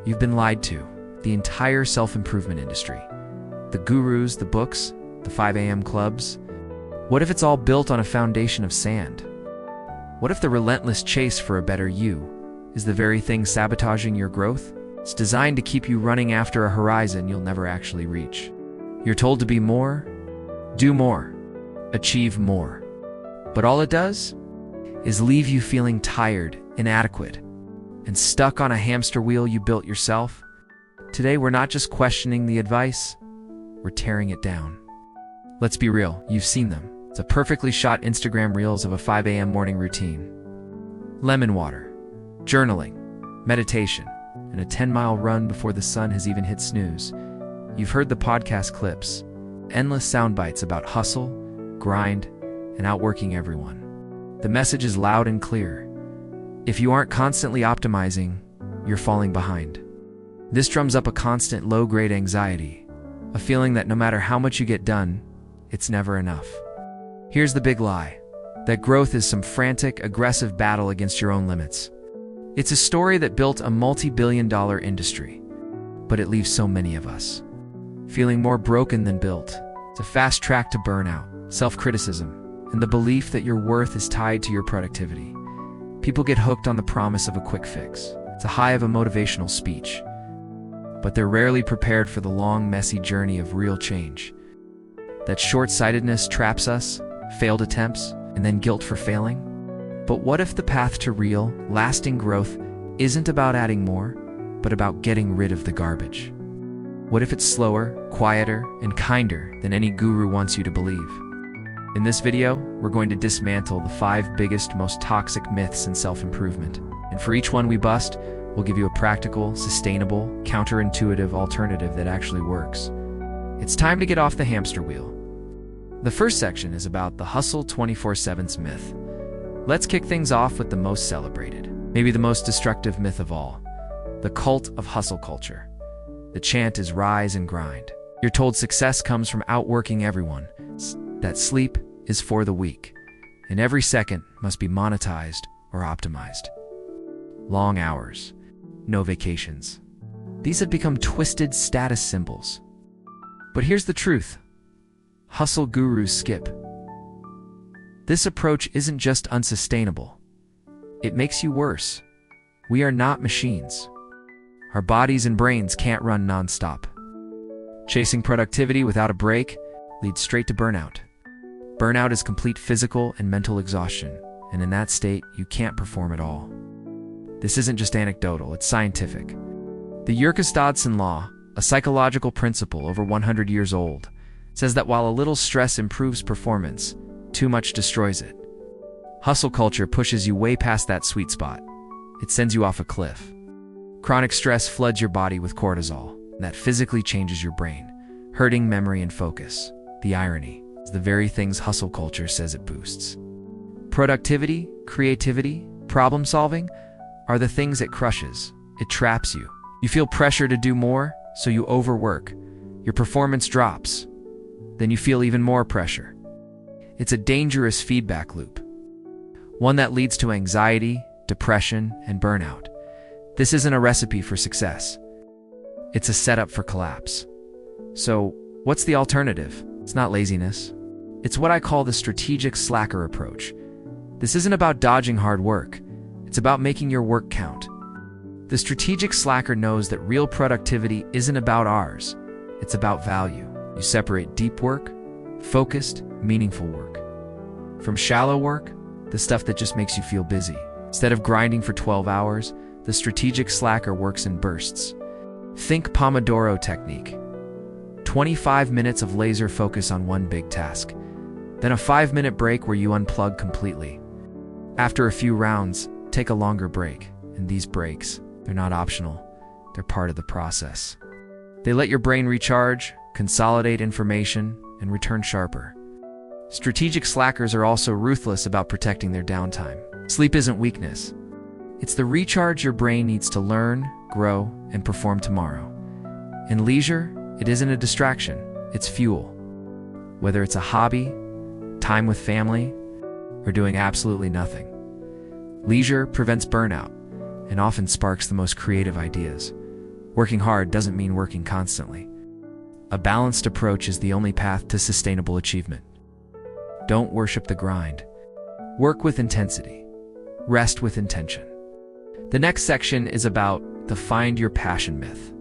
You've been lied to. The entire self-improvement industry. The gurus, the books, the 5 a.m. clubs. What if it's all built on a foundation of sand? What if the relentless chase for a better you is the very thing sabotaging your growth? It's designed to keep you running after a horizon you'll never actually reach. You're told to be more, do more, achieve more. But all it does is leave you feeling tired, inadequate, and stuck on a hamster wheel you built yourself. Today, we're not just questioning the advice, we're tearing it down. Let's be real, you've seen them. It's a perfectly shot Instagram reels of a 5 a.m. morning routine. Lemon water, journaling, meditation, and a 10-mile run before the sun has even hit snooze. You've heard the podcast clips, endless sound bites about hustle, grind, and outworking everyone. The message is loud and clear. If you aren't constantly optimizing, you're falling behind. This drums up a constant low-grade anxiety, a feeling that no matter how much you get done, it's never enough. Here's the big lie, that growth is some frantic, aggressive battle against your own limits. It's a story that built a multi-billion-dollar industry, but it leaves so many of us feeling more broken than built. It's a fast track to burnout, self-criticism, and the belief that your worth is tied to your productivity. People get hooked on the promise of a quick fix. It's a high of a motivational speech, but they're rarely prepared for the long, messy journey of real change. That short-sightedness traps us, failed attempts, and then guilt for failing. But what if the path to real, lasting growth isn't about adding more, but about getting rid of the garbage? What if it's slower, quieter, and kinder than any guru wants you to believe? In this video, we're going to dismantle the 5 biggest, most toxic myths in self-improvement. And for each one we bust, we'll give you a practical, sustainable, counterintuitive alternative that actually works. It's time to get off the hamster wheel. The first section is about the Hustle 24/7's myth. Let's kick things off with the most celebrated, maybe the most destructive myth of all, the cult of hustle culture. The chant is rise and grind. You're told success comes from outworking everyone, that sleep is for the weak, and every second must be monetized or optimized. Long hours, no vacations. These have become twisted status symbols. But here's the truth. Hustle gurus skip. This approach isn't just unsustainable. It makes you worse. We are not machines. Our bodies and brains can't run nonstop. Chasing productivity without a break leads straight to burnout. Burnout is complete physical and mental exhaustion, and in that state, you can't perform at all. This isn't just anecdotal, it's scientific. The Yerkes-Dodson law, a psychological principle over 100 years old, says that while a little stress improves performance, too much destroys it. Hustle culture pushes you way past that sweet spot. It sends you off a cliff. Chronic stress floods your body with cortisol, and that physically changes your brain, hurting memory and focus. The irony is the very things hustle culture says it boosts. Productivity, creativity, problem solving are the things it crushes. It traps you. You feel pressure to do more, so you overwork. Your performance drops. Then you feel even more pressure. It's a dangerous feedback loop, one that leads to anxiety, depression, and burnout. This isn't a recipe for success. It's a setup for collapse. So, what's the alternative? It's not laziness. It's what I call the strategic slacker approach. This isn't about dodging hard work. It's about making your work count. The strategic slacker knows that real productivity isn't about hours. It's about value. You separate deep work, focused, meaningful work, from shallow work, the stuff that just makes you feel busy. Instead of grinding for 12 hours, the strategic slacker works in bursts. Think Pomodoro technique. 25 minutes of laser focus on one big task, then a 5-minute break where you unplug completely. After a few rounds, take a longer break, and these breaks, they're not optional, they're part of the process. They let your brain recharge, consolidate information, and return sharper. Strategic slackers are also ruthless about protecting their downtime. Sleep isn't weakness. It's the recharge your brain needs to learn, grow, and perform tomorrow. In leisure, it isn't a distraction, it's fuel. Whether it's a hobby, time with family, or doing absolutely nothing. Leisure prevents burnout and often sparks the most creative ideas. Working hard doesn't mean working constantly. A balanced approach is the only path to sustainable achievement. Don't worship the grind. Work with intensity. Rest with intention. The next section is about the find your passion myth.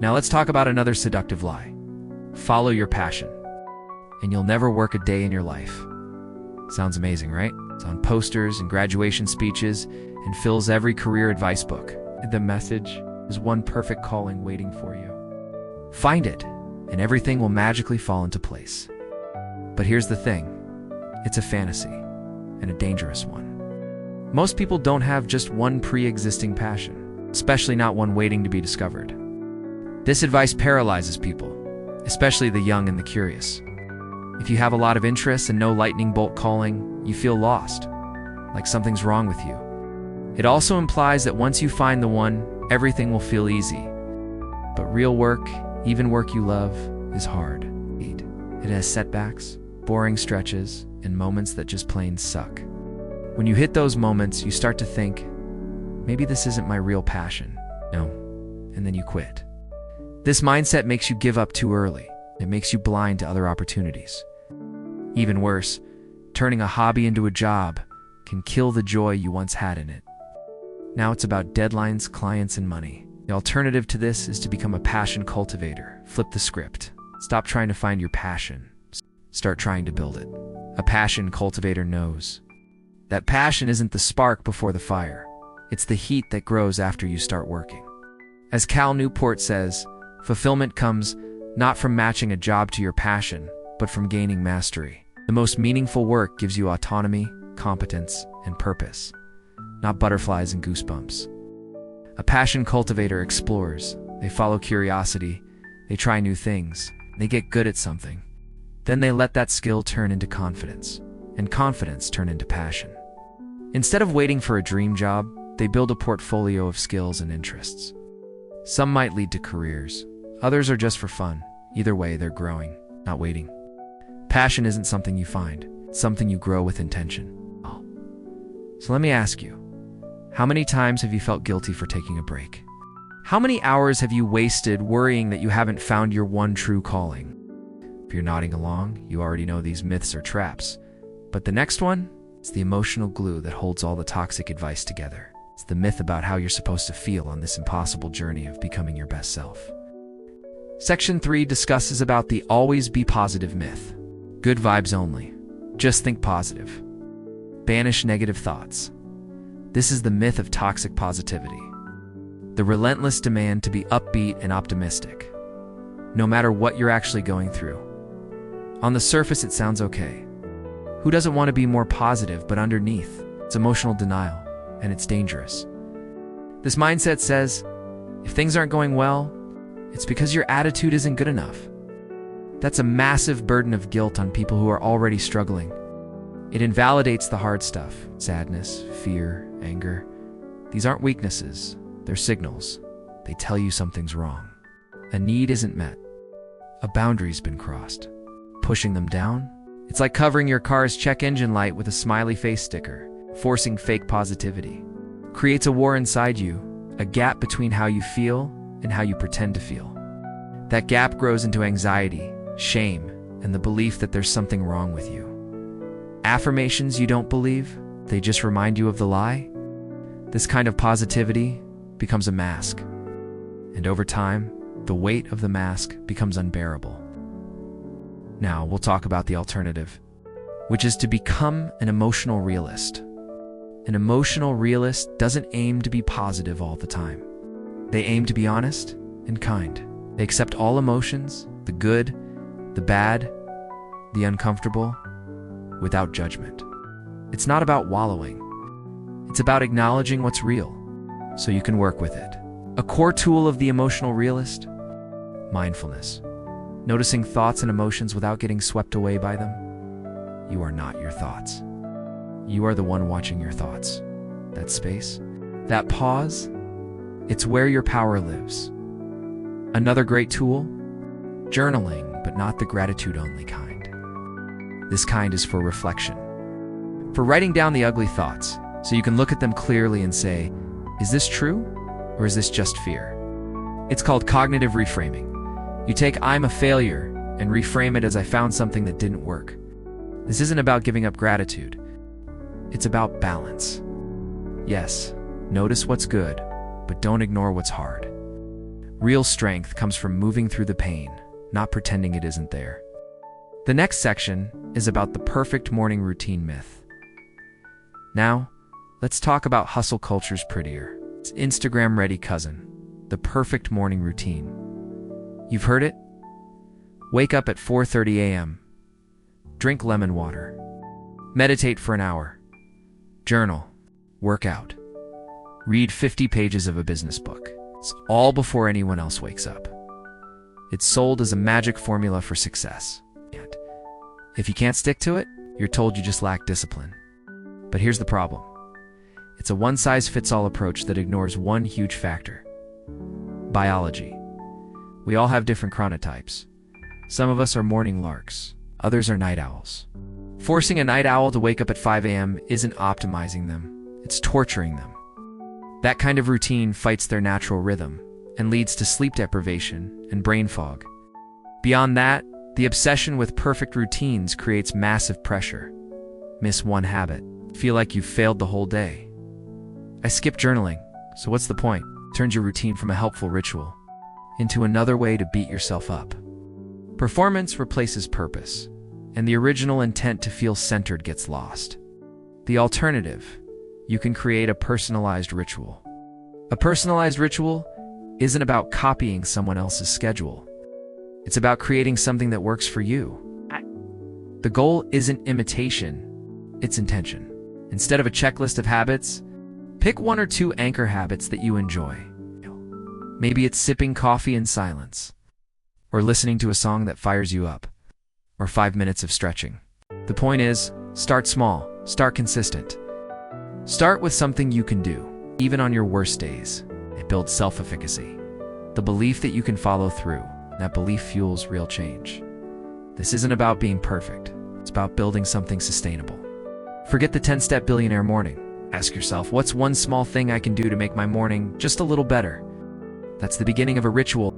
Now let's talk about another seductive lie. Follow your passion, and you'll never work a day in your life. Sounds amazing, right? It's on posters and graduation speeches and fills every career advice book. The message is one perfect calling waiting for you. Find it, and everything will magically fall into place. But here's the thing. It's a fantasy, and a dangerous one. Most people don't have just one pre-existing passion, especially not one waiting to be discovered. This advice paralyzes people, especially the young and the curious. If you have a lot of interests and no lightning bolt calling, you feel lost, like something's wrong with you. It also implies that once you find the one, everything will feel easy. But real work, even work you love, is hard. It has setbacks, boring stretches, and moments that just plain suck. When you hit those moments, you start to think, maybe this isn't my real passion. No, and then you quit. This mindset makes you give up too early. It makes you blind to other opportunities. Even worse, turning a hobby into a job can kill the joy you once had in it. Now it's about deadlines, clients, and money. The alternative to this is to become a passion cultivator. Flip the script. Stop trying to find your passion. Start trying to build it. A passion cultivator knows that passion isn't the spark before the fire. It's the heat that grows after you start working. As Cal Newport says, fulfillment comes not from matching a job to your passion, but from gaining mastery. The most meaningful work gives you autonomy, competence, and purpose, not butterflies and goosebumps. A passion cultivator explores. They follow curiosity. They try new things. They get good at something. Then they let that skill turn into confidence, and confidence turn into passion. Instead of waiting for a dream job, they build a portfolio of skills and interests. Some might lead to careers. Others are just for fun. Either way, they're growing, not waiting. Passion isn't something you find. It's something you grow with intention. So let me ask you, how many times have you felt guilty for taking a break? How many hours have you wasted worrying that you haven't found your one true calling? If you're nodding along, you already know these myths are traps. But the next one is the emotional glue that holds all the toxic advice together. It's the myth about how you're supposed to feel on this impossible journey of becoming your best self. Section 3 discusses about the always be positive myth. Good vibes only. Just think positive. Banish negative thoughts. This is the myth of toxic positivity. The relentless demand to be upbeat and optimistic, no matter what you're actually going through. On the surface, it sounds okay. Who doesn't want to be more positive, but underneath, it's emotional denial, and it's dangerous. This mindset says, if things aren't going well, it's because your attitude isn't good enough. That's a massive burden of guilt on people who are already struggling. It invalidates the hard stuff, sadness, fear, anger. These aren't weaknesses, they're signals. They tell you something's wrong. A need isn't met. A boundary's been crossed. Pushing them down? It's like covering your car's check engine light with a smiley face sticker. Forcing fake positivity creates a war inside you, a gap between how you feel and how you pretend to feel. That gap grows into anxiety, shame, and the belief that there's something wrong with you. Affirmations you don't believe, they just remind you of the lie. This kind of positivity becomes a mask, and over time, the weight of the mask becomes unbearable. Now, we'll talk about the alternative, which is to become an emotional realist. An emotional realist doesn't aim to be positive all the time. They aim to be honest and kind. They accept all emotions, the good, the bad, the uncomfortable, without judgment. It's not about wallowing. It's about acknowledging what's real, so you can work with it. A core tool of the emotional realist? Mindfulness. Noticing thoughts and emotions without getting swept away by them. You are not your thoughts. You are the one watching your thoughts. That space, that pause, it's where your power lives. Another great tool? Journaling, but not the gratitude-only kind. This kind is for reflection. For writing down the ugly thoughts, so you can look at them clearly and say, is this true, or is this just fear? It's called cognitive reframing. You take "I'm a failure" and reframe it as "I found something that didn't work." This isn't about giving up gratitude. It's about balance. Yes, notice what's good, but don't ignore what's hard. Real strength comes from moving through the pain, not pretending it isn't there. The next section is about the perfect morning routine myth. Now, let's talk about hustle culture's prettier, it's Instagram-ready cousin, the perfect morning routine. You've heard it? Wake up at 4:30 a.m. Drink lemon water. Meditate for an hour. Journal. Work out. Read 50 pages of a business book. It's all before anyone else wakes up. It's sold as a magic formula for success. And if you can't stick to it, you're told you just lack discipline. But here's the problem. It's a one-size-fits-all approach that ignores one huge factor: biology. We all have different chronotypes. Some of us are morning larks, others are night owls. Forcing a night owl to wake up at 5 a.m. isn't optimizing them, it's torturing them. That kind of routine fights their natural rhythm and leads to sleep deprivation and brain fog. Beyond that, the obsession with perfect routines creates massive pressure. Miss one habit, feel like you've failed the whole day. I skip journaling, so what's the point? Turns your routine from a helpful ritual into another way to beat yourself up. Performance replaces purpose, and the original intent to feel centered gets lost. The alternative: you can create a personalized ritual. A personalized ritual isn't about copying someone else's schedule. It's about creating something that works for you. The goal isn't imitation, it's intention. Instead of a checklist of habits, pick one or two anchor habits that you enjoy. Maybe it's sipping coffee in silence, or listening to a song that fires you up, or 5 minutes of stretching. The point is, start small, start consistent. Start with something you can do, even on your worst days. It builds self-efficacy. The belief that you can follow through, that belief fuels real change. This isn't about being perfect. It's about building something sustainable. Forget the 10-step billionaire morning. Ask yourself, what's one small thing I can do to make my morning just a little better? That's the beginning of a ritual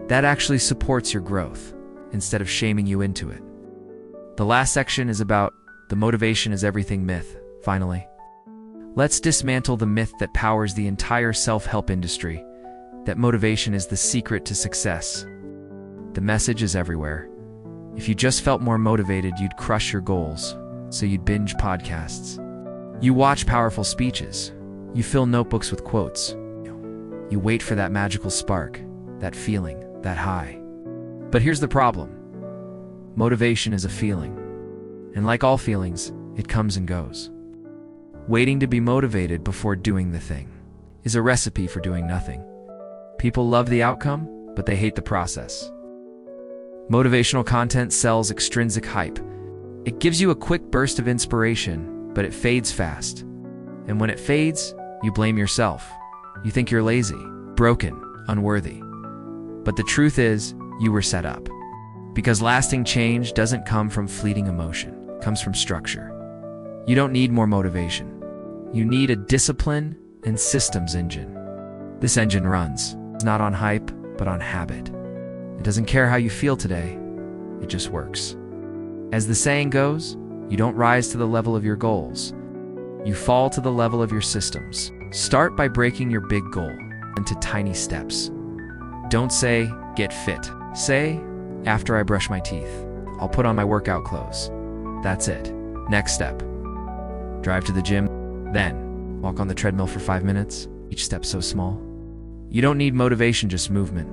that actually supports your growth, instead of shaming you into it. The last section is about the motivation is everything myth, finally. Let's dismantle the myth that powers the entire self-help industry, that motivation is the secret to success. The message is everywhere. If you just felt more motivated, you'd crush your goals, so you'd binge podcasts. You watch powerful speeches. You fill notebooks with quotes. You wait for that magical spark, that feeling, that high. But here's the problem. Motivation is a feeling. And like all feelings, it comes and goes. Waiting to be motivated before doing the thing is a recipe for doing nothing. People love the outcome, but they hate the process. Motivational content sells extrinsic hype. It gives you a quick burst of inspiration, but it fades fast. And when it fades, you blame yourself. You think you're lazy, broken, unworthy. But the truth is, you were set up. Because lasting change doesn't come from fleeting emotion, it comes from structure. You don't need more motivation. You need a discipline and systems engine. This engine runs, not on hype, but on habit. It doesn't care how you feel today, it just works. As the saying goes, you don't rise to the level of your goals. You fall to the level of your systems. Start by breaking your big goal into tiny steps. Don't say, get fit. Say, after I brush my teeth, I'll put on my workout clothes. That's it. Next step. Drive to the gym, then walk on the treadmill for 5 minutes. Each step so small. You don't need motivation, just movement.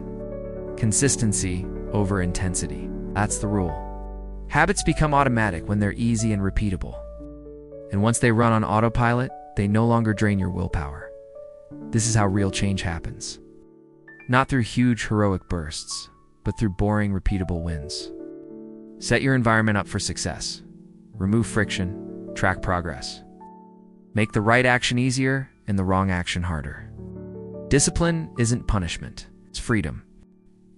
Consistency over intensity. That's the rule. Habits become automatic when they're easy and repeatable. And once they run on autopilot, they no longer drain your willpower. This is how real change happens. Not through huge heroic bursts, but through boring, repeatable wins. Set your environment up for success. Remove friction, track progress. Make the right action easier and the wrong action harder. Discipline isn't punishment, it's freedom.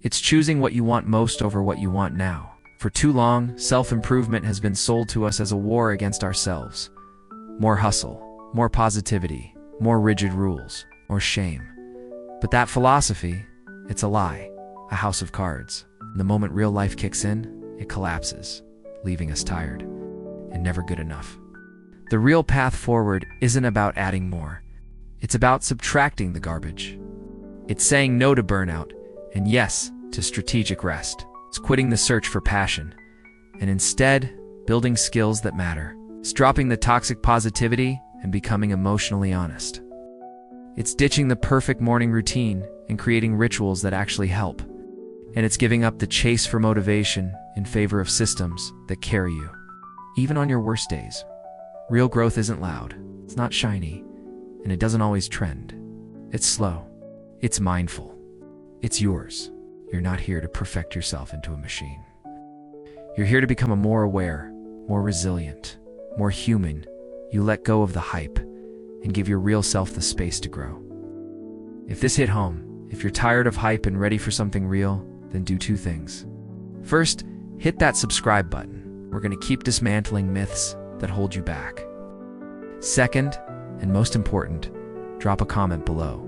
It's choosing what you want most over what you want now. For too long, self-improvement has been sold to us as a war against ourselves. More hustle, more positivity, more rigid rules, more shame. But that philosophy It's a lie, a house of cards. And the moment real life kicks in, it collapses, leaving us tired and never good enough. The real path forward isn't about adding more. It's about subtracting the garbage. It's saying no to burnout and yes to strategic rest. It's quitting the search for passion and instead building skills that matter. It's dropping the toxic positivity and becoming emotionally honest. It's ditching the perfect morning routine and creating rituals that actually help. And it's giving up the chase for motivation in favor of systems that carry you. Even on your worst days, real growth isn't loud, it's not shiny, and it doesn't always trend. It's slow, it's mindful, it's yours. You're not here to perfect yourself into a machine. You're here to become a more aware, more resilient, more human. You let go of the hype and give your real self the space to grow. If this hit home, if you're tired of hype and ready for something real, then do two things. First, hit that subscribe button. We're going to keep dismantling myths that hold you back. Second, and most important, drop a comment below.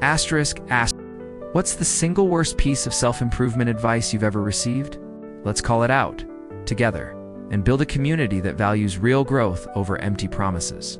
Ask, what's the single worst piece of self-improvement advice you've ever received? Let's call it out, together, and build a community that values real growth over empty promises.